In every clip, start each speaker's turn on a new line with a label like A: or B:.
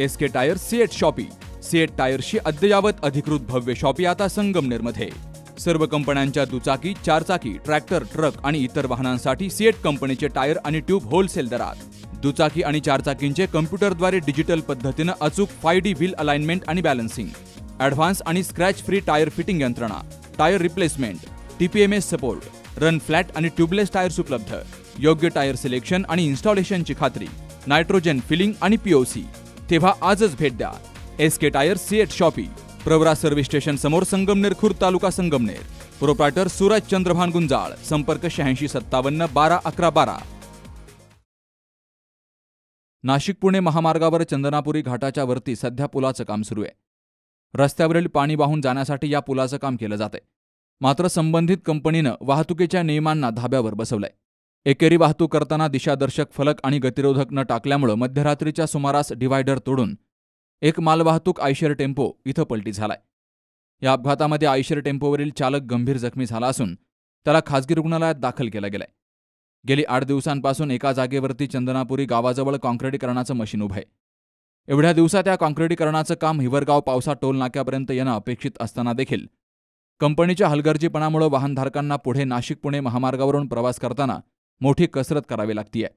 A: SK tyre CEAT shoppe. CEAT टायर्सची अद्ययावत अधिकृत भव्य शॉपी आता संगमनेरमध्ये। सर्व कंपन्यांच्या दुचाकी, चारचाकी, ट्रॅक्टर, ट्रक आणि इतर वाहनांसाठी सीएट कंपनीचे टायर आणि ट्यूब होलसेल दरात। दुचाकी आणि चारचाकींचे कम्प्युटरद्वारे डिजिटल पद्धतीने अचूक 5D व्हील अलाइनमेंट आणि बॅलन्सिंग, ॲडव्हान्स आणि स्क्रॅच फ्री टायर फिटिंग यंत्रणा, tyre replacement, TPMS support, run flat आणि ट्यूबलेस टायर्स उपलब्ध। योग्य टायर सिलेक्शन आणि इन्स्टॉलेशनची खात्री, नायट्रोजन फिलिंग आणि POC। तेव्हा आजच भेट द्या SK tyre CEAT shoppe, Pravara service station समोर, संगमनेर खुर्द, तालुका संगमनेर। प्रोप्रायटर सूरज चंद्रभान गुंजाळ। संपर्क 8657 12 11 12। नाशिक पुणे महामार्गावर चंदनापुरी घाटाच्या वरती सध्या पुलाचं काम सुरू आहे। रस्त्यावरील पाणी वाहून जाण्यासाठी या पुलाचं काम केलं जातंय। मात्र संबंधित कंपनीनं वाहतुकीच्या नियमांना धाब्यावर बसवलंय। एकेरी वाहतूक करताना दिशादर्शक फलक आणि गतिरोधक न टाकल्यामुळे मध्यरात्रीच्या सुमारास डिव्हायडर तोडून एक मालवाहतूक आयशर टेम्पो इथं पलटी झालाय। या अपघातामध्ये आयशर टेम्पोवरील चालक गंभीर जखमी झाला असून त्याला खासगी रुग्णालयात दाखल केलं गेलंय। गेली 8 दिवसांपासून एका जागेवरती चंदनापुरी गावाजवळ काँक्रिटीकरणाचं मशीन उभं आहे। एवढ्या दिवसात या काँक्रिटीकरणाचं काम हिवरगाव पावसा टोल नाक्यापर्यंत येणं अपेक्षित असताना देखील कंपनीच्या हलगर्जीपणामुळे वाहनधारकांना पुढे नाशिक पुणे महामार्गावरून प्रवास करताना मोठी कसरत करावी लागतीये।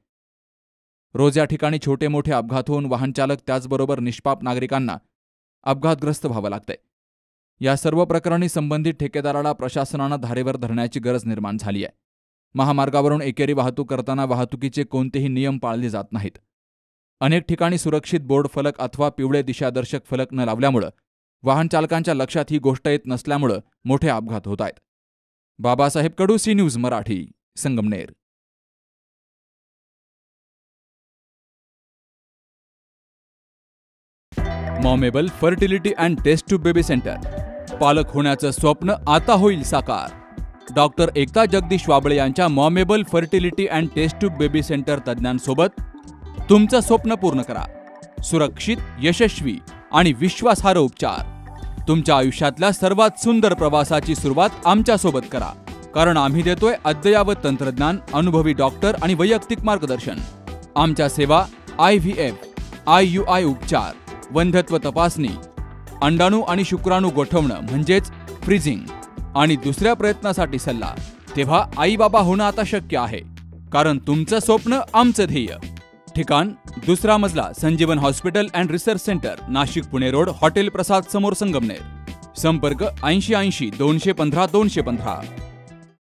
A: रोज या ठिकाणी छोटे मोठे अपघात होऊन वाहनचालक त्याचबरोबर निष्पाप नागरिकांना अपघातग्रस्त व्हावं लागतंय। या सर्व प्रकरणी संबंधित ठेकेदाराला प्रशासनानं धारेवर धरण्याची गरज निर्माण झाली आहे। महामार्गावरून एकेरी वाहतूक करताना वाहतुकीचे कोणतेही नियम पाळले जात नाहीत। अनेक ठिकाणी सुरक्षित बोर्ड फलक अथवा पिवळे दिशादर्शक फलक न लावल्यामुळे वाहनचालकांच्या लक्षात ही गोष्ट येत नसल्यामुळे मोठे अपघात होत आहेत। Babasaheb Kadu, C news Marathi, Sangamner. Momable fertility and test tube baby centre. पालक होण्याचं स्वप्न आता होईल साकार। डॉक्टर एकता जगदीश वाबळे यांच्या Momable fertility and test tube baby centre तज्ज्ञांसोबत तुमचं स्वप्न पूर्ण करा। सुरक्षित, यशस्वी आणि विश्वासार्ह उपचार। तुमच्या आयुष्यातल्या सर्वात सुंदर प्रवासाची सुरुवात आमच्यासोबत करा, कारण आम्ही देतोय अद्ययावत तंत्रज्ञान, अनुभवी डॉक्टर आणि वैयक्तिक मार्गदर्शन। आमच्या सेवा IVF, IUI उपचार, वंध्यत्व तपासणी, अंडाणू आणि शुक्राणू गोठवणं म्हणजेच फ्रीजिंग आणि दुसऱ्या प्रयत्नासाठी सल्ला। तेव्हा आई बाबा होणं आता शक्य आहे, कारण तुमचं स्वप्न आमचं ध्येय। ठिकाण 2रा मजला, Sanjeevan hospital and research centre, Nashik Pune road, hotel Prasad समोर, संगमनेर। संपर्क 80 80 215 215।